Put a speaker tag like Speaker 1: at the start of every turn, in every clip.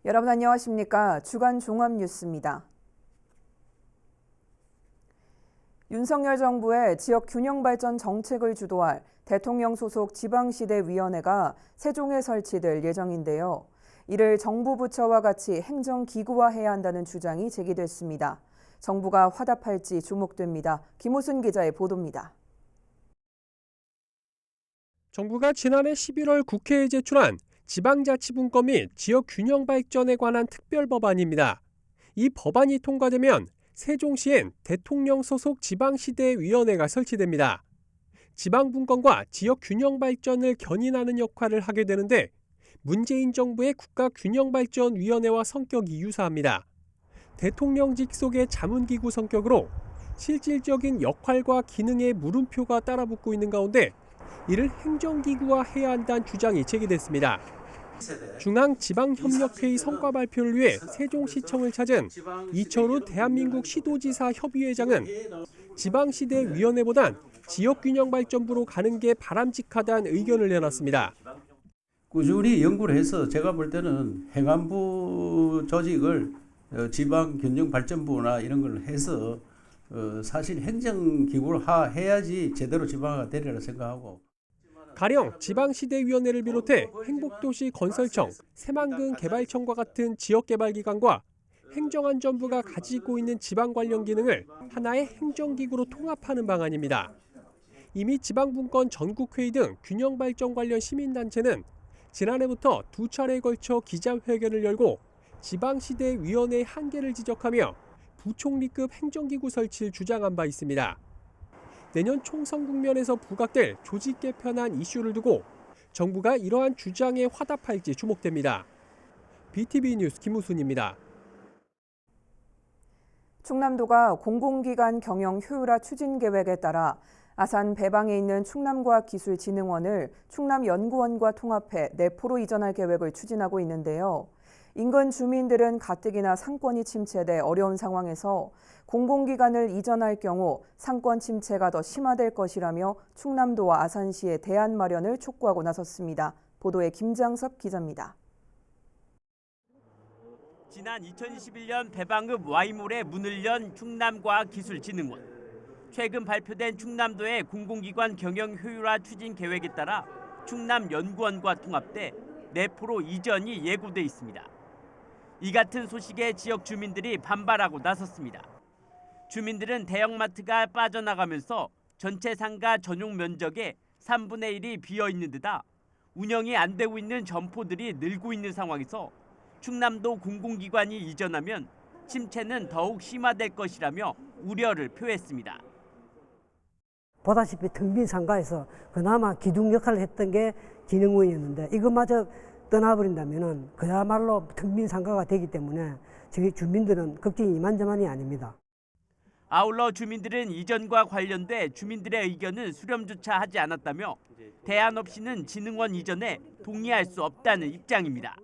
Speaker 1: 여러분 안녕하십니까? 주간 종합뉴스입니다. 윤석열 정부의 지역 균형 발전 정책을 주도할 대통령 소속 지방시대위원회가 세종에 설치될 예정인데요. 이를 정부 부처와 같이 행정기구화해야 한다는 주장이 제기됐습니다. 정부가 화답할지 주목됩니다. 김호순 기자의 보도입니다.
Speaker 2: 정부가 지난해 11월 국회에 제출한 지방자치분권 및 지역균형 발전에 관한 특별법안입니다. 이 법안이 통과되면 세종시엔 대통령 소속 지방시대위원회가 설치됩니다. 지방분권과 지역균형 발전을 견인하는 역할을 하게 되는데 문재인 정부의 국가균형발전위원회와 성격이 유사합니다. 대통령직 속의 자문기구 성격으로 실질적인 역할과 기능에 물음표가 따라붙고 있는 가운데 이를 행정기구화해야 한다는 주장이 제기됐습니다. 중앙지방협력회의 성과 발표를 위해 세종시청을 찾은 이철우 대한민국 시도지사 협의회장은 지방시대위원회보단 지역균형발전부로 가는 게 바람직하다는 의견을 내놨습니다.
Speaker 3: 꾸준히 연구를 해서 제가 볼 때는 행안부 조직을 지방균형발전부나 이런 걸 해서 사실 행정기구를 해야지 제대로 지방화가 되리라 생각하고.
Speaker 2: 가령 지방시대위원회를 비롯해 행복도시 건설청, 새만금 개발청과 같은 지역개발기관과 행정안전부가 가지고 있는 지방 관련 기능을 하나의 행정기구로 통합하는 방안입니다. 이미 지방분권 전국회의 등 균형발전 관련 시민단체는 지난해부터 두 차례에 걸쳐 기자회견을 열고 지방시대위원회의 한계를 지적하며 부총리급 행정기구 설치를 주장한 바 있습니다. 내년 총선 국면에서 부각될 조직 개편안 이슈를 두고 정부가 이러한 주장에 화답할지 주목됩니다. BTV 뉴스 김우순입니다.
Speaker 1: 충남도가 공공기관 경영 효율화 추진 계획에 따라 아산 배방에 있는 충남과학기술진흥원을 충남연구원과 통합해 내포로 이전할 계획을 추진하고 있는데요. 인근 주민들은 가뜩이나 상권이 침체돼 어려운 상황에서 공공기관을 이전할 경우 상권 침체가 더 심화될 것이라며 충남도와 아산시의 대안 마련을 촉구하고 나섰습니다. 보도에 김장섭 기자입니다.
Speaker 4: 지난 2021년 배방읍 Y몰에 문을 연 충남과학기술진흥원. 최근 발표된 충남도의 공공기관 경영 효율화 추진 계획에 따라 충남연구원과 통합돼 내포로 이전이 예고돼 있습니다. 이 같은 소식에 지역 주민들이 반발하고 나섰습니다. 주민들은 대형마트가 빠져나가면서 전체 상가 전용 면적의 3분의 1이 비어 있는 데다 운영이 안 되고 있는 점포들이 늘고 있는 상황에서 충남도 공공기관이 이전하면 침체는 더욱 심화될 것이라며 우려를 표했습니다.
Speaker 5: 보다시피 텅 빈 상가에서 그나마 기둥 역할을 했던 게 진흥원이었는데 이것마저 떠나버린다면 그야말로 텅 빈 상가가 되기 때문에 저희 주민들은 걱정이 이만저만이 아닙니다.
Speaker 4: 아울러 주민들은 이전과 관련돼 주민들의 의견은 수렴조차 하지 않았다며 대안 없이는 진흥원 이전에 동의할 수 없다는 입장입니다.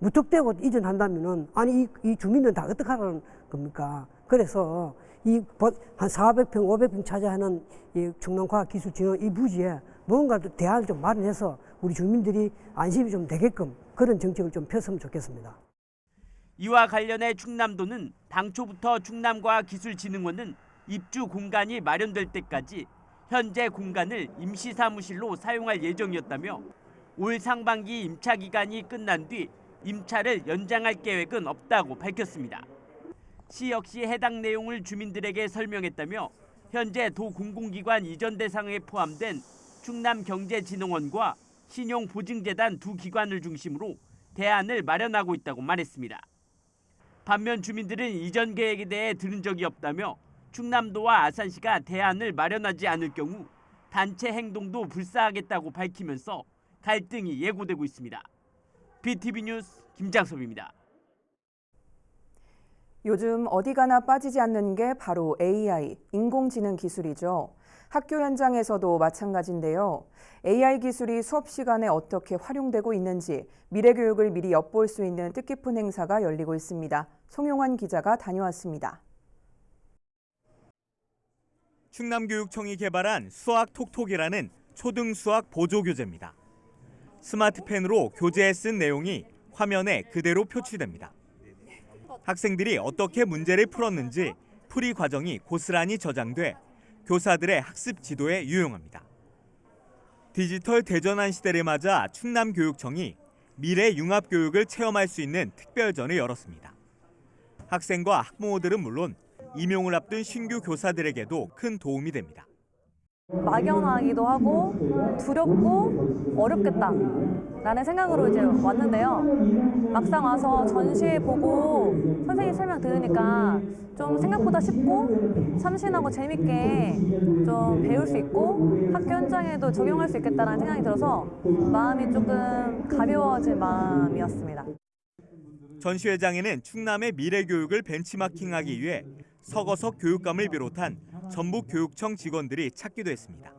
Speaker 5: 무턱대고 이전한다면은 아니 이 주민들은 다 어떡하라는 겁니까? 그래서 한 400평, 500평 차지하는 이 충남과학기술진흥원 이 부지에 뭔가 대안을 좀 마련해서 우리 주민들이 안심이 좀 되게끔 그런 정책을 좀 폈으면 좋겠습니다.
Speaker 4: 이와 관련해 충남도는 당초부터 충남과학기술진흥원은 입주 공간이 마련될 때까지 현재 공간을 임시사무실로 사용할 예정이었다며 올 상반기 임차 기간이 끝난 뒤 임차를 연장할 계획은 없다고 밝혔습니다. 시 역시 해당 내용을 주민들에게 설명했다며 현재 도 공공기관 이전 대상에 포함된 충남경제진흥원과 신용보증재단 두 기관을 중심으로 대안을 마련하고 있다고 말했습니다. 반면 주민들은 이전 계획에 대해 들은 적이 없다며 충남도와 아산시가 대안을 마련하지 않을 경우 단체 행동도 불사하겠다고 밝히면서 갈등이 예고되고 있습니다. BTV 뉴스 김장섭입니다.
Speaker 1: 요즘 어디 가나 빠지지 않는 게 바로 AI, 인공지능 기술이죠. 학교 현장에서도 마찬가지인데요. AI 기술이 수업 시간에 어떻게 활용되고 있는지 미래 교육을 미리 엿볼 수 있는 뜻깊은 행사가 열리고 있습니다. 송용환 기자가 다녀왔습니다.
Speaker 6: 충남교육청이 개발한 수학톡톡이라는 초등수학 보조교재입니다. 스마트펜으로 교재에 쓴 내용이 화면에 그대로 표출됩니다. 학생들이 어떻게 문제를 풀었는지 풀이 과정이 고스란히 저장돼 교사들의 학습 지도에 유용합니다. 디지털 대전환 시대를 맞아 충남교육청이 미래 융합교육을 체험할 수 있는 특별전을 열었습니다. 학생과 학부모들은 물론 임용을 앞둔 신규 교사들에게도 큰 도움이 됩니다.
Speaker 7: 막연하기도 하고 두렵고 어렵겠다라는 생각으로 이제 왔는데요. 막상 와서 전시 보고 선생님 설명 들으니까 좀 생각보다 쉽고 참신하고 재밌게 좀 배울 수 있고 학교 현장에도 적용할 수 있겠다라는 생각이 들어서 마음이 조금 가벼워진 마음이었습니다.
Speaker 6: 전시회장에는 충남의 미래 교육을 벤치마킹하기 위해 서거석 교육감을 비롯한 전북 교육청 직원들이 찾기도 했습니다.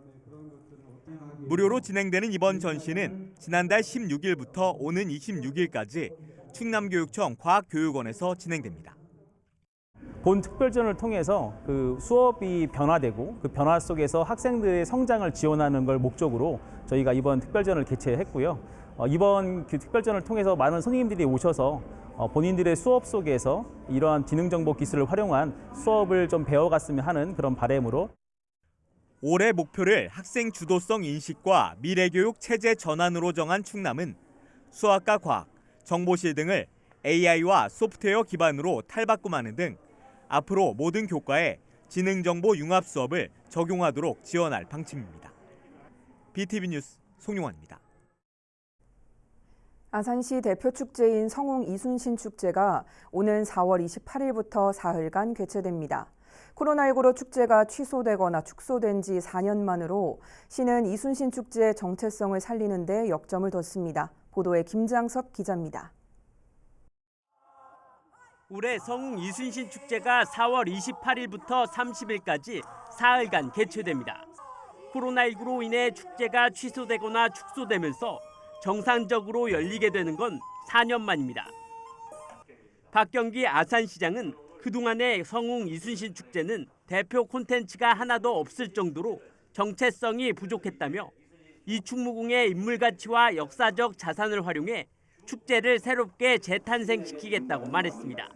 Speaker 6: 무료로 진행되는 이번 전시는 지난달 16일부터 오는 26일까지 충남교육청 과학교육원에서 진행됩니다.
Speaker 8: 본 특별전을 통해서 그 수업이 변화되고 그 변화 속에서 학생들의 성장을 지원하는 걸 목적으로 저희가 이번 특별전을 개최했고요. 이번 그 특별전을 통해서 많은 선생님들이 오셔서 본인들의 수업 속에서 이러한 지능정보 기술을 활용한 수업을 좀 배워갔으면 하는 그런 바람으로
Speaker 6: 올해 목표를 학생 주도성 인식과 미래교육 체제 전환으로 정한 충남은 수학과 과학, 정보실 등을 AI와 소프트웨어 기반으로 탈바꿈하는 등 앞으로 모든 교과에 지능정보 융합 수업을 적용하도록 지원할 방침입니다. BTV 뉴스 송용환입니다.
Speaker 1: 아산시 대표 축제인 성웅 이순신 축제가 오는 4월 28일부터 사흘간 개최됩니다. 코로나19로 축제가 취소되거나 축소된 지 4년 만으로 시는 이순신 축제의 정체성을 살리는 데 역점을 뒀습니다. 보도에 김장섭 기자입니다.
Speaker 4: 올해 성웅 이순신 축제가 4월 28일부터 30일까지 사흘간 개최됩니다. 코로나19로 인해 축제가 취소되거나 축소되면서 정상적으로 열리게 되는 건 4년 만입니다. 박경기 아산시장은 그동안의 성웅 이순신 축제는 대표 콘텐츠가 하나도 없을 정도로 정체성이 부족했다며 이충무궁의 인물 가치와 역사적 자산을 활용해 축제를 새롭게 재탄생시키겠다고 말했습니다.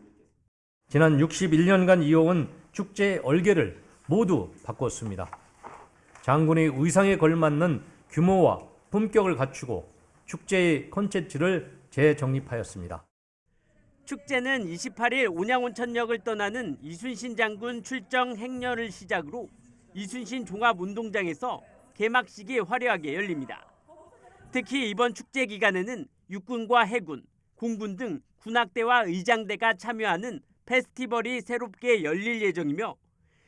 Speaker 9: 지난 61년간 이어온 축제의 얼개를 모두 바꿨습니다. 장군의 의상에 걸맞는 규모와 품격을 갖추고 축제의 콘텐츠를 재정립하였습니다.
Speaker 4: 축제는 28일 온양온천역을 떠나는 이순신 장군 출정 행렬을 시작으로 이순신 종합운동장에서 개막식이 화려하게 열립니다. 특히 이번 축제 기간에는 육군과 해군, 공군 등 군악대와 의장대가 참여하는 페스티벌이 새롭게 열릴 예정이며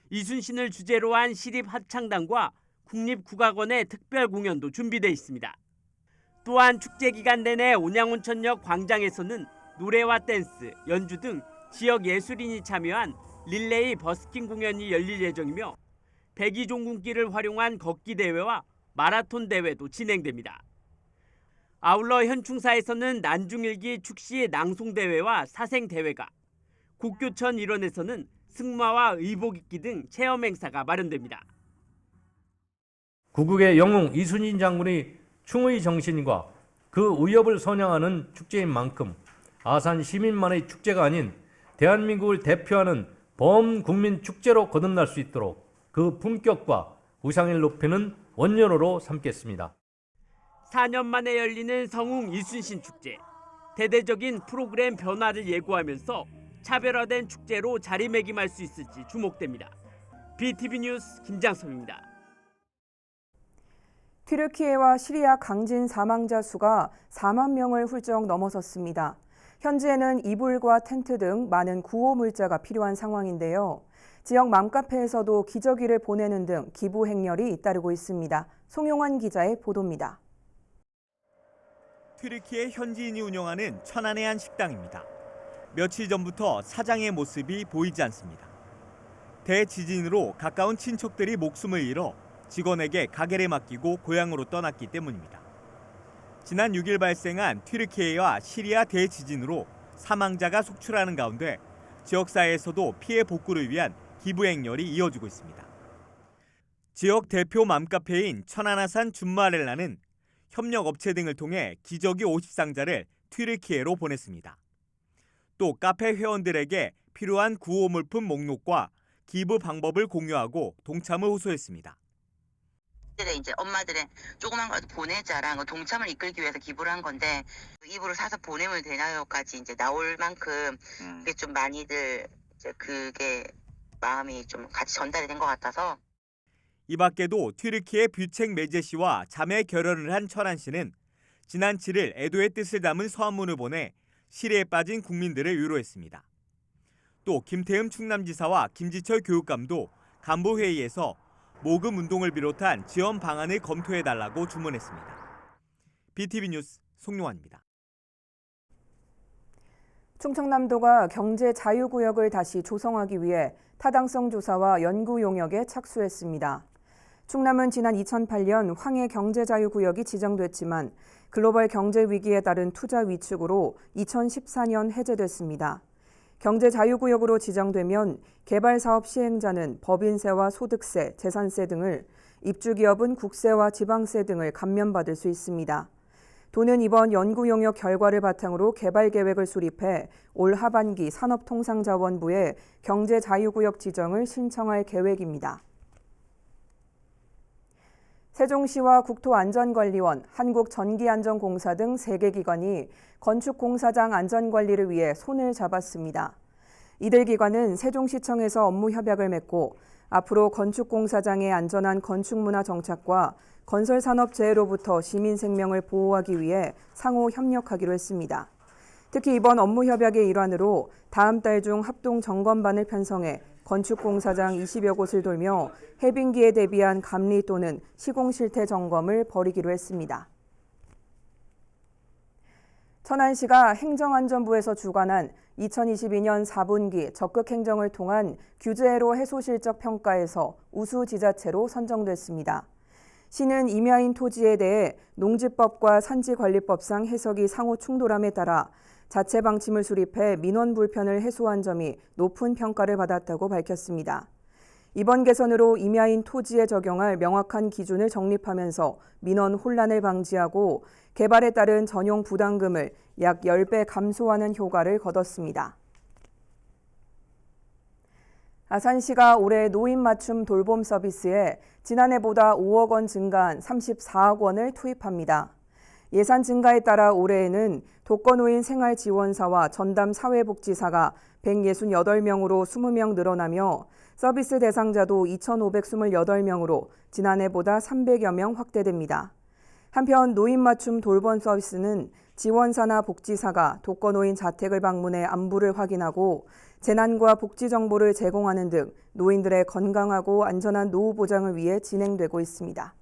Speaker 4: 이순신을 주제로 한 시립합창단과 국립국악원의 특별 공연도 준비돼 있습니다. 또한 축제 기간 내내 온양온천역 광장에서는 노래와 댄스, 연주 등 지역 예술인이 참여한 릴레이 버스킹 공연이 열릴 예정이며 백이종군기를 활용한 걷기 대회와 마라톤 대회도 진행됩니다. 아울러 현충사에서는 난중일기 축시 낭송 대회와 사생 대회가, 곡교천 일원에서는 승마와 의복 입기 등 체험 행사가 마련됩니다.
Speaker 9: 구국의 영웅 이순신 장군의 충의 정신과 그 의협을 선양하는 축제인 만큼 아산 시민만의 축제가 아닌 대한민국을 대표하는 범국민 축제로 거듭날 수 있도록 그 품격과 우상을 높이는 원년어로 삼겠습니다.
Speaker 4: 4년 만에 열리는 성웅 이순신 축제. 대대적인 프로그램 변화를 예고하면서 차별화된 축제로 자리매김할 수 있을지 주목됩니다. BTV 뉴스 김장섭입니다.
Speaker 1: 튀르키예와 시리아 강진 사망자 수가 4만 명을 훌쩍 넘어섰습니다. 현지에는 이불과 텐트 등 많은 구호 물자가 필요한 상황인데요. 지역 맘카페에서도 기저귀를 보내는 등 기부 행렬이 잇따르고 있습니다. 송용환 기자의 보도입니다.
Speaker 6: 튀르키예 현지인이 운영하는 천안의 한 식당입니다. 며칠 전부터 사장의 모습이 보이지 않습니다. 대지진으로 가까운 친척들이 목숨을 잃어 직원에게 가게를 맡기고 고향으로 떠났기 때문입니다. 지난 6일 발생한 튀르키예와 시리아 대지진으로 사망자가 속출하는 가운데 지역사회에서도 피해 복구를 위한 기부 행렬이 이어지고 있습니다. 지역 대표 맘카페인 천안아산 준마렐라는 협력업체 등을 통해 기저귀 50상자를 튀르키예로 보냈습니다. 또 카페 회원들에게 필요한 구호 물품 목록과 기부 방법을 공유하고 동참을 호소했습니다.
Speaker 10: 이제 엄마들의 조그만 거라도 보내자라는 동참을 이끌기 위해서 기부를 한 건데 이불을 사서 보내면 되나요까지 이제 나올 만큼 그게 좀 많이들 이제 그게 마음이 좀 같이 전달이 된 것 같아서.
Speaker 6: 이 밖에도 튀르키예 뷰책 메제 씨와 자매 결연을 한 철한 씨는 지난 7일 애도의 뜻을 담은 서한문을 보내 시리에 빠진 국민들을 위로했습니다. 또 김태흠 충남지사와 김지철 교육감도 간부회의에서 모금 운동을 비롯한 지원 방안을 검토해달라고 주문했습니다. BTV 뉴스 송용환입니다.
Speaker 1: 충청남도가 경제 자유구역을 다시 조성하기 위해 타당성 조사와 연구 용역에 착수했습니다. 충남은 지난 2008년 황해 경제자유구역이 지정됐지만 글로벌 경제 위기에 따른 투자 위축으로 2014년 해제됐습니다. 경제자유구역으로 지정되면 개발사업 시행자는 법인세와 소득세, 재산세 등을, 입주기업은 국세와 지방세 등을 감면받을 수 있습니다. 도는 이번 연구 용역 결과를 바탕으로 개발 계획을 수립해 올 하반기 산업통상자원부에 경제자유구역 지정을 신청할 계획입니다. 세종시와 국토안전관리원, 한국전기안전공사 등 3개 기관이 건축공사장 안전관리를 위해 손을 잡았습니다. 이들 기관은 세종시청에서 업무 협약을 맺고 앞으로 건축공사장의 안전한 건축문화 정착과 건설산업재해로부터 시민 생명을 보호하기 위해 상호 협력하기로 했습니다. 특히 이번 업무 협약의 일환으로 다음 달 중 합동 점검반을 편성해 건축공사장 20여 곳을 돌며 해빙기에 대비한 감리 또는 시공 실태 점검을 벌이기로 했습니다. 천안시가 행정안전부에서 주관한 2022년 4분기 적극 행정을 통한 규제로 해소 실적 평가에서 우수 지자체로 선정됐습니다. 시는 임야인 토지에 대해 농지법과 산지관리법상 해석이 상호 충돌함에 따라 자체 방침을 수립해 민원 불편을 해소한 점이 높은 평가를 받았다고 밝혔습니다. 이번 개선으로 임야인 토지에 적용할 명확한 기준을 정립하면서 민원 혼란을 방지하고 개발에 따른 전용 부담금을 약 10배 감소하는 효과를 거뒀습니다. 아산시가 올해 노인 맞춤 돌봄 서비스에 지난해보다 5억 원 증가한 34억 원을 투입합니다. 예산 증가에 따라 올해에는 독거노인 생활지원사와 전담 사회복지사가 168명으로 20명 늘어나며 서비스 대상자도 2,528명으로 지난해보다 300여 명 확대됩니다. 한편 노인 맞춤 돌봄 서비스는 지원사나 복지사가 독거노인 자택을 방문해 안부를 확인하고 재난과 복지 정보를 제공하는 등 노인들의 건강하고 안전한 노후 보장을 위해 진행되고 있습니다.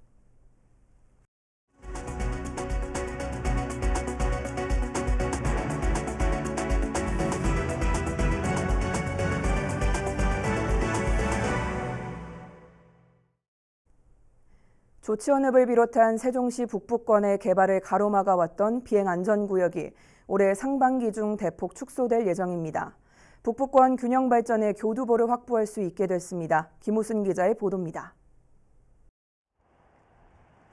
Speaker 1: 조치원읍을 비롯한 세종시 북부권의 개발을 가로막아왔던 비행안전구역이 올해 상반기 중 대폭 축소될 예정입니다. 북부권 균형 발전의 교두보를 확보할 수 있게 됐습니다. 김우순 기자의 보도입니다.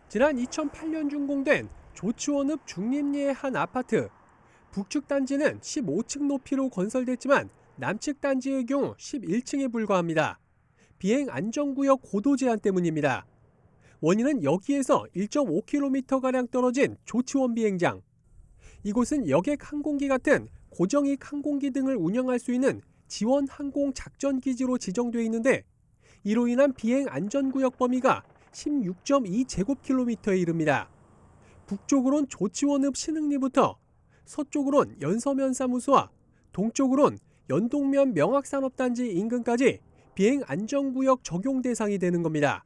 Speaker 2: 지난 2008년 준공된 조치원읍 중림리의 한 아파트. 북측 단지는 15층 높이로 건설됐지만 남측 단지의 경우 11층에 불과합니다. 비행안전구역 고도 제한 때문입니다. 원인은 여기에서 1.5km가량 떨어진 조치원 비행장. 이곳은 여객 항공기 같은 고정익 항공기 등을 운영할 수 있는 지원 항공 작전 기지로 지정돼 있는데 이로 인한 비행 안전구역 범위가 16.2제곱킬로미터에 이릅니다. 북쪽으론 조치원읍 신흥리부터 서쪽으론 연서면사무소와 동쪽으론 연동면 명학산업단지 인근까지 비행 안전구역 적용 대상이 되는 겁니다.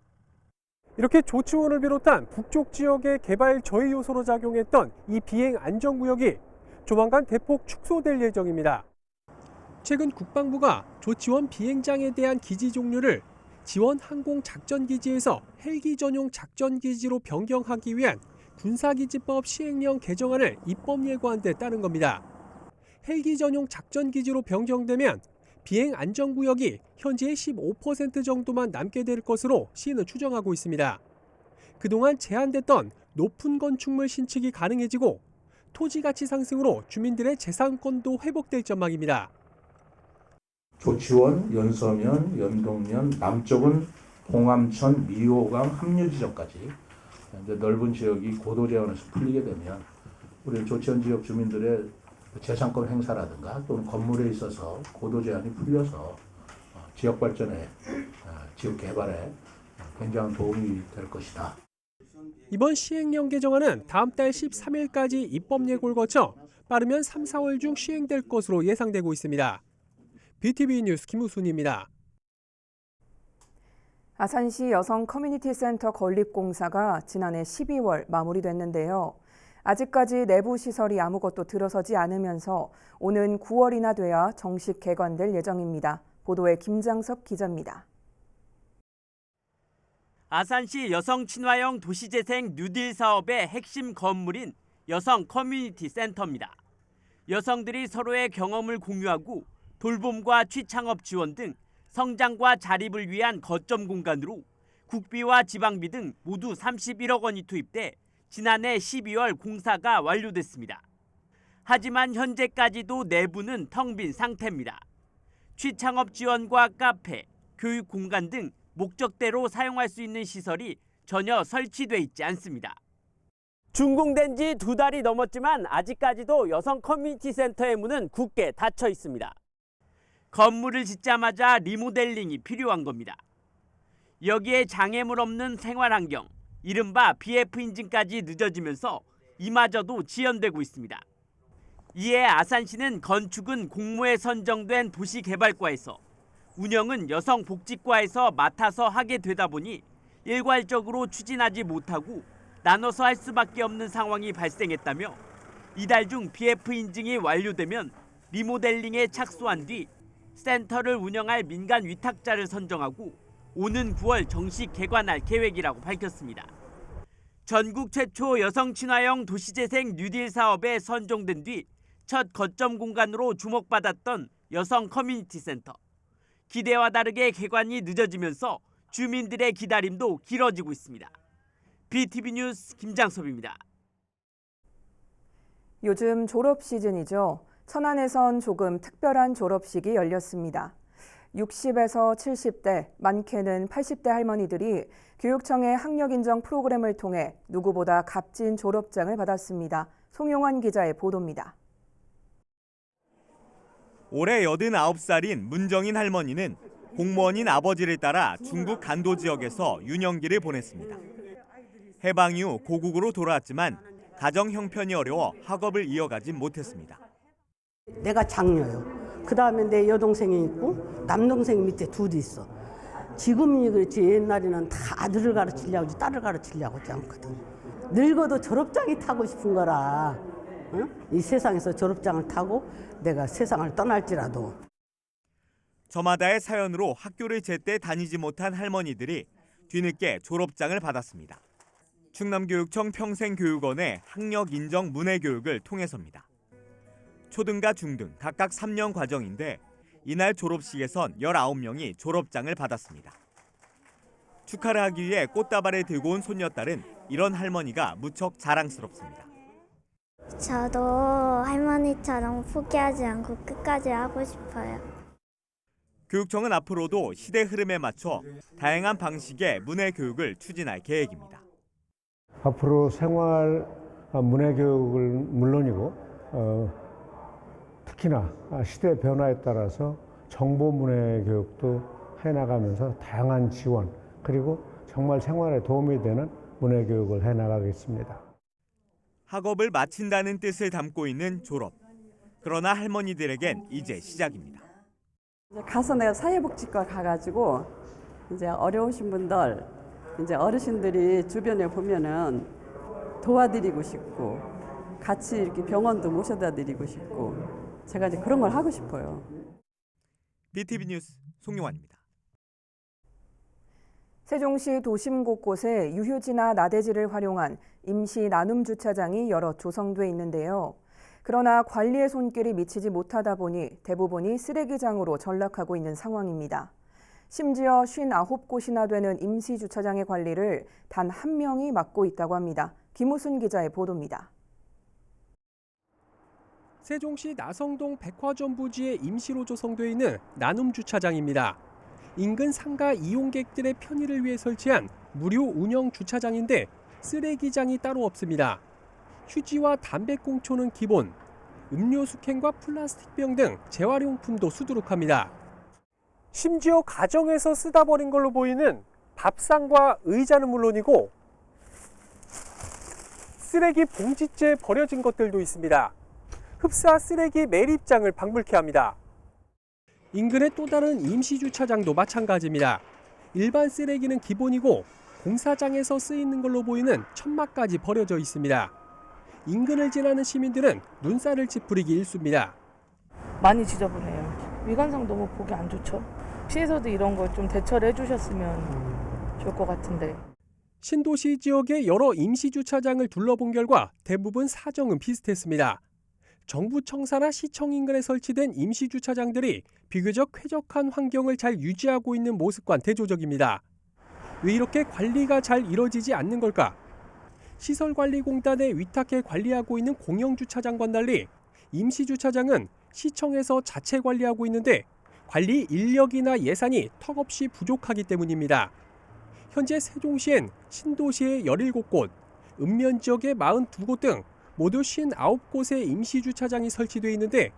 Speaker 2: 이렇게 조치원을 비롯한 북쪽 지역의 개발 저해 요소로 작용했던 이 비행 안전구역이 조만간 대폭 축소될 예정입니다. 최근 국방부가 조치원 비행장에 대한 기지 종류를 지원 항공 작전기지에서 헬기 전용 작전기지로 변경하기 위한 군사기지법 시행령 개정안을 입법 예고한 데 따른 겁니다. 헬기 전용 작전기지로 변경되면 비행 안전구역이 현재의 15% 정도만 남게 될 것으로 시는 추정하고 있습니다. 그동안 제한됐던 높은 건축물 신축이 가능해지고 토지 가치 상승으로 주민들의 재산권도 회복될 전망입니다.
Speaker 11: 조치원, 연서면, 연동면, 남쪽은 봉암천, 미호강 합류 지점까지 이제 넓은 지역이 고도 제한에서 풀리게 되면 우리 조치원 지역 주민들의 재산권 행사라든가 또는 건물에 있어서 고도 제한이 풀려서 지역 발전에, 지역 개발에 굉장한 도움이 될 것이다.
Speaker 2: 이번 시행령 개정안은 다음 달 13일까지 입법 예고를 거쳐 빠르면 3, 4월 중 시행될 것으로 예상되고 있습니다. BTV 뉴스 김우순입니다.
Speaker 1: 아산시 여성 커뮤니티 센터 건립공사가 지난해 12월 마무리됐는데요. 아직까지 내부 시설이 아무것도 들어서지 않으면서 오는 9월이나 돼야 정식 개관될 예정입니다. 보도에 김장섭 기자입니다.
Speaker 4: 아산시 여성 친화형 도시재생 뉴딜 사업의 핵심 건물인 여성 커뮤니티 센터입니다. 여성들이 서로의 경험을 공유하고 돌봄과 취창업 지원 등 성장과 자립을 위한 거점 공간으로 국비와 지방비 등 모두 31억 원이 투입돼 지난해 12월 공사가 완료됐습니다. 하지만 현재까지도 내부는 텅 빈 상태입니다. 취창업 지원과 카페, 교육 공간 등 목적대로 사용할 수 있는 시설이 전혀 설치돼 있지 않습니다. 준공된 지 2달이 넘었지만 아직까지도 여성 커뮤니티 센터의 문은 굳게 닫혀 있습니다. 건물을 짓자마자 리모델링이 필요한 겁니다. 여기에 장애물 없는 생활 환경, 이른바 BF 인증까지 늦어지면서 이마저도 지연되고 있습니다. 이에 아산시는 건축은 공모에 선정된 도시개발과에서 운영은 여성복지과에서 맡아서 하게 되다 보니 일괄적으로 추진하지 못하고 나눠서 할 수밖에 없는 상황이 발생했다며 이달 중 BF 인증이 완료되면 리모델링에 착수한 뒤 센터를 운영할 민간 위탁자를 선정하고 오는 9월 정식 개관할 계획이라고 밝혔습니다. 전국 최초 여성 친화형 도시재생 뉴딜 사업에 선정된 뒤 첫 거점 공간으로 주목받았던 여성 커뮤니티 센터. 기대와 다르게 개관이 늦어지면서 주민들의 기다림도 길어지고 있습니다. BTV 뉴스 김장섭입니다.
Speaker 1: 요즘 졸업 시즌이죠. 천안에선 조금 특별한 졸업식이 열렸습니다. 60에서 70대, 많게는 80대 할머니들이 교육청의 학력인정 프로그램을 통해 누구보다 값진 졸업장을 받았습니다. 송용환 기자의 보도입니다.
Speaker 6: 올해 89살인 문정인 할머니는 공무원인 아버지를 따라 중국 간도 지역에서 유년기를 보냈습니다. 해방 이후 고국으로 돌아왔지만 가정 형편이 어려워 학업을 이어가진 못했습니다.
Speaker 12: 내가 장녀요. 그 다음에 내 여동생이 있고 남동생이 밑에 둘이 있어. 지금이 그렇지 옛날에는 다 아들을 가르치려고 하지 딸을 가르치려고 하지 않거든. 늙어도 졸업장이 타고 싶은 거라. 응? 이 세상에서 졸업장을 타고 내가 세상을 떠날지라도.
Speaker 6: 저마다의 사연으로 학교를 제때 다니지 못한 할머니들이 뒤늦게 졸업장을 받았습니다. 충남교육청 평생교육원의 학력인정 문해교육을 통해서입니다. 초등과 중등 각각 3년 과정인데 이날 졸업식에선 19명이 졸업장을 받았습니다. 축하를 하기 위해 꽃다발을 들고 온 손녀딸은 이런 할머니가 무척 자랑스럽습니다.
Speaker 13: 저도 할머니처럼 포기하지 않고 끝까지 하고 싶어요.
Speaker 6: 교육청은 앞으로도 시대 흐름에 맞춰 다양한 방식의 문해교육을 추진할 계획입니다.
Speaker 14: 앞으로 생활 문해교육을 물론이고 특히나 시대 변화에 따라서 정보 문해교육도 해나가면서 다양한 지원 그리고 정말 생활에 도움이 되는 문해교육을 해나가겠습니다.
Speaker 6: 학업을 마친다는 뜻을 담고 있는 졸업. 그러나 할머니들에겐 이제 시작입니다.
Speaker 15: 가서 내가 사회복지과 가가지고 이제 어려우신 분들, 이제 어르신들이 주변에 보면은 도와드리고 싶고 같이 이렇게 병원도 모셔다 드리고 싶고 제가 이제 그런 걸 하고 싶어요.
Speaker 6: BTV 뉴스 송용환입니다.
Speaker 1: 세종시 도심 곳곳에 유휴지나 나대지를 활용한 임시 나눔 주차장이 여러 조성돼 있는데요. 그러나 관리의 손길이 미치지 못하다 보니 대부분이 쓰레기장으로 전락하고 있는 상황입니다. 심지어 59곳이나 되는 임시 주차장의 관리를 단 한 명이 맡고 있다고 합니다. 김우순 기자의 보도입니다.
Speaker 2: 세종시 나성동 백화점 부지에 임시로 조성돼 있는 나눔 주차장입니다. 인근 상가 이용객들의 편의를 위해 설치한 무료 운영 주차장인데 쓰레기장이 따로 없습니다. 휴지와 담배꽁초는 기본, 음료 수캔과 플라스틱병 등 재활용품도 수두룩합니다. 심지어 가정에서 쓰다 버린 걸로 보이는 밥상과 의자는 물론이고 쓰레기 봉지째 버려진 것들도 있습니다. 흡사 쓰레기 매립장을 방불케 합니다. 인근의 또 다른 임시주차장도 마찬가지입니다. 일반 쓰레기는 기본이고 공사장에서 쓰이는 걸로 보이는 천막까지 버려져 있습니다. 인근을 지나는 시민들은 눈살을 찌푸리기 일쑤입니다.
Speaker 16: 많이 지저분해요. 위관상 너무 보기 안 좋죠. 시에서도 이런 거 좀 대처를 해주셨으면 좋을 것 같은데.
Speaker 2: 신도시 지역의 여러 임시주차장을 둘러본 결과 대부분 사정은 비슷했습니다. 정부 청사나 시청 인근에 설치된 임시주차장들이 비교적 쾌적한 환경을 잘 유지하고 있는 모습과는 대조적입니다. 왜 이렇게 관리가 잘 이뤄지지 않는 걸까? 시설관리공단에 위탁해 관리하고 있는 공영주차장과는 달리 임시주차장은 시청에서 자체 관리하고 있는데 관리 인력이나 예산이 턱없이 부족하기 때문입니다. 현재 세종시엔 신도시의 17곳, 읍면지역의 42곳 등 모두 59곳의 임시주차장이 설치되어 있는데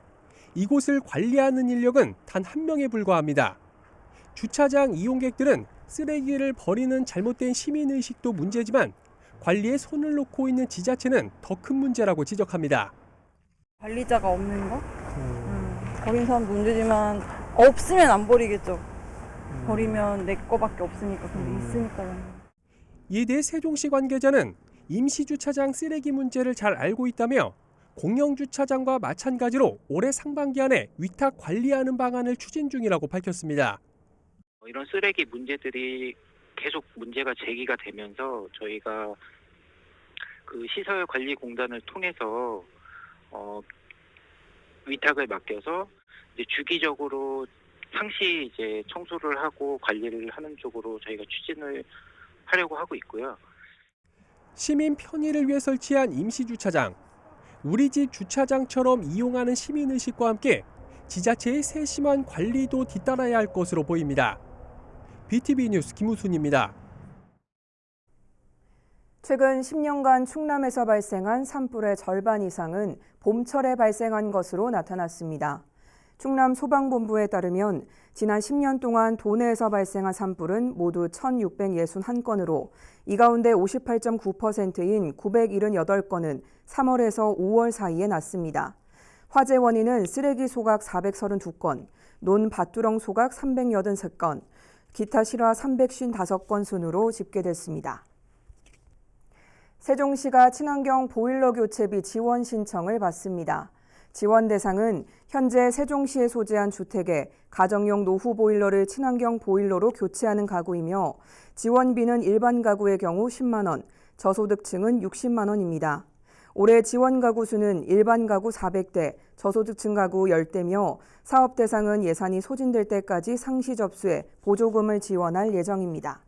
Speaker 2: 이곳을 관리하는 인력은 단 1명에 불과합니다. 주차장 이용객들은 쓰레기를 버리는 잘못된 시민의식도 문제지만 관리에 손을 놓고 있는 지자체는 더 큰 문제라고 지적합니다.
Speaker 16: 관리자가 없는 거? 버린 사람도 문제지만 없으면 안 버리겠죠. 버리면 내 거밖에 없으니까. 근데 있으니까요.
Speaker 2: 이에 대해 세종시 관계자는 임시주차장 쓰레기 문제를 잘 알고 있다며 공영주차장과 마찬가지로 올해 상반기 안에 위탁 관리하는 방안을 추진 중이라고 밝혔습니다.
Speaker 17: 이런 쓰레기 문제들이 계속 문제가 제기가 되면서 저희가 그 시설관리공단을 통해서 위탁을 맡겨서 이제 주기적으로 상시 이제 청소를 하고 관리를 하는 쪽으로 저희가 추진을 하려고 하고 있고요.
Speaker 2: 시민 편의를 위해 설치한 임시주차장. 우리 집 주차장처럼 이용하는 시민의식과 함께 지자체의 세심한 관리도 뒤따라야 할 것으로 보입니다. BTV 뉴스 김우순입니다.
Speaker 1: 최근 10년간 충남에서 발생한 산불의 절반 이상은 봄철에 발생한 것으로 나타났습니다. 충남 소방본부에 따르면 지난 10년 동안 도내에서 발생한 산불은 모두 1,661건으로 이 가운데 58.9%인 978건은 3월에서 5월 사이에 났습니다. 화재 원인은 쓰레기 소각 432건, 논-밭두렁 소각 383건, 기타 실화 355건 순으로 집계됐습니다. 세종시가 친환경 보일러 교체비 지원 신청을 받습니다. 지원 대상은 현재 세종시에 소재한 주택에 가정용 노후 보일러를 친환경 보일러로 교체하는 가구이며 지원비는 일반 가구의 경우 10만 원, 저소득층은 60만 원입니다. 올해 지원 가구 수는 일반 가구 400대, 저소득층 가구 10대며 사업 대상은 예산이 소진될 때까지 상시 접수해 보조금을 지원할 예정입니다.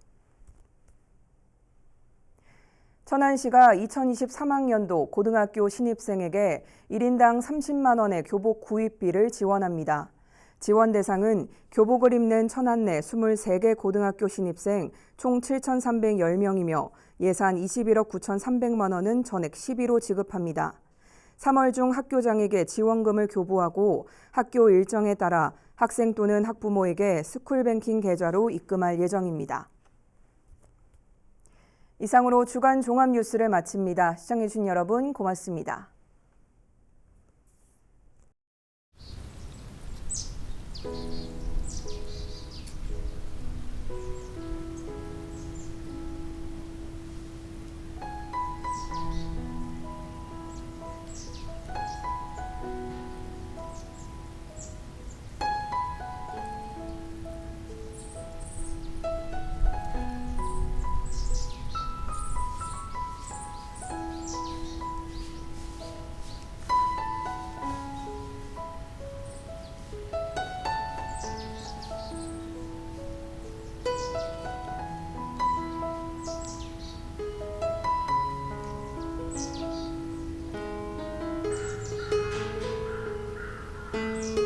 Speaker 1: 천안시가 2023학년도 고등학교 신입생에게 1인당 30만 원의 교복 구입비를 지원합니다. 지원 대상은 교복을 입는 천안 내 23개 고등학교 신입생 총 7,310명이며 예산 21억 9,300만 원은 전액 시비로 지급합니다. 3월 중 학교장에게 지원금을 교부하고 학교 일정에 따라 학생 또는 학부모에게 스쿨뱅킹 계좌로 입금할 예정입니다. 이상으로 주간 종합 뉴스를 마칩니다. 시청해주신 여러분 고맙습니다.
Speaker 6: 있습니다.